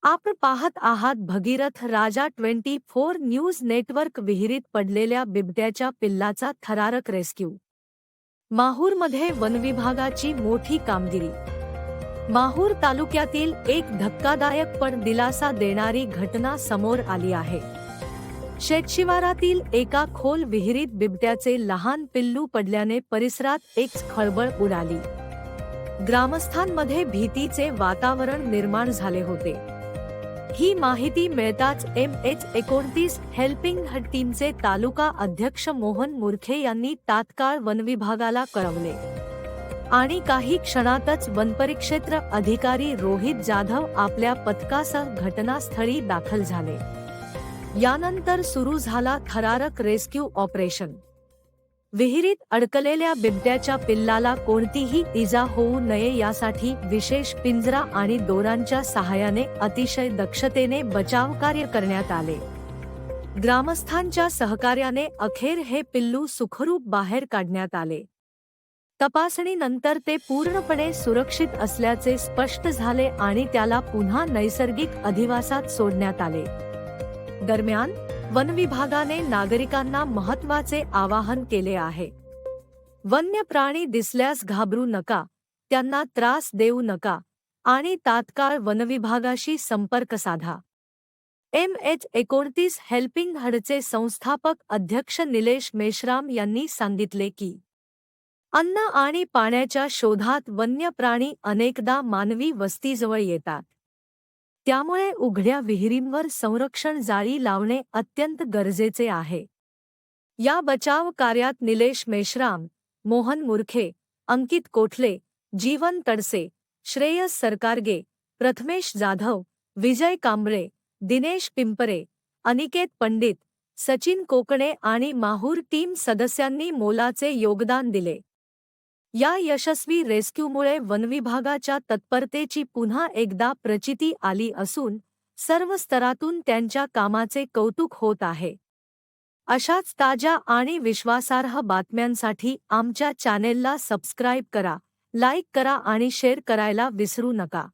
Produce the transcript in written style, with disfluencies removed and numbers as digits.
आपण पाहत आहात भगीरथ राजा 24 न्यूज नेटवर्क. विहिरीत पडलेल्या बिबट्याच्या पिल्लाचा थरारक रेस्क्यू. माहूरमध्ये वनविभागाची मोठी कामगिरी. माहूर तालुक्यातील एक धक्कादायक पण दिलासा देणारी घटना समोर आली आहे. शेतशिवारातील एका खोल विहिरीत बिबट्याचे लहान पिल्लू पडल्याने परिसरात एक खळबळ उडाली. ग्रामस्थांमध्ये भीतीचे वातावरण निर्माण झाले होते. ही माहिती मिळताच MH29 हेल्पिंग हँड टीमचे तालुका अध्यक्ष मोहन मुरखे यांनी तात्काळ वनविभागाला कळवले आणि काही क्षणातच वनपरिक्षेत्र अधिकारी रोहित जाधव आपल्या पथकासह घटनास्थळी दाखल झाले. यानंतर सुरू झाला थरारक रेस्क्यू ऑपरेशन. विहिरीत अडकलेल्या बिबट्याच्या पिल्लाला कोणतीही इजा होऊ नये यासाठी विशेष पिंजरा आणि दोरांच्या सहाय्याने अतिशय दक्षतेने बचावकार्य करण्यात आले. ग्रामस्थांच्या सहकार्याने अखेर हे पिल्लू सुखरूप बाहेर काढण्यात आले. तपासणीनंतर ते पूर्णपणे सुरक्षित असल्याचे स्पष्ट झाले आणि त्याला पुन्हा नैसर्गिक अधिवासात सोडण्यात आले. दरम्यान वनविभागाने नागरिकांना महत्त्वाचे आवाहन केले आहे. वन्य प्राणी दिसल्यास घाबरू नका, त्यांना त्रास देऊ नका आणि तात्काळ वनविभागाशी संपर्क साधा. MH29 हेल्पिंग हँडचे संस्थापक अध्यक्ष निलेश मेश्राम यांनी सांगितले की अन्न आणि पाण्याच्या शोधात वन्य प्राणी अनेकदा मानवी वस्तीजवळ येतात. त्यामुळे उघड्या विहिरींवर संरक्षण जाळी लावणे अत्यंत गरजेचे आहे. या बचाव कार्यात निलेश मेश्राम, मोहन मुरखे, अंकित कोठले, जीवन तडसे, श्रेयस सरकारगे, प्रथमेश जाधव, विजय कांबळे, दिनेश पिंपरे, अनिकेत पंडित, सचिन कोकणे आणि माहूर टीम सदस्यांनी मोलाचे योगदान दिले. या यशस्वी रेस्क्यूमुळे वनविभागाच्या तत्परतेची पुन्हा एकदा प्रचिती आली असून सर्व स्तरातून त्यांच्या कामाचे कौतुक होत आहे. अशाच ताज्या आणि विश्वासार्ह बातम्यांसाठी आमच्या चॅनेलला सबस्क्राईब करा, लाईक करा आणि शेअर करायला विसरू नका.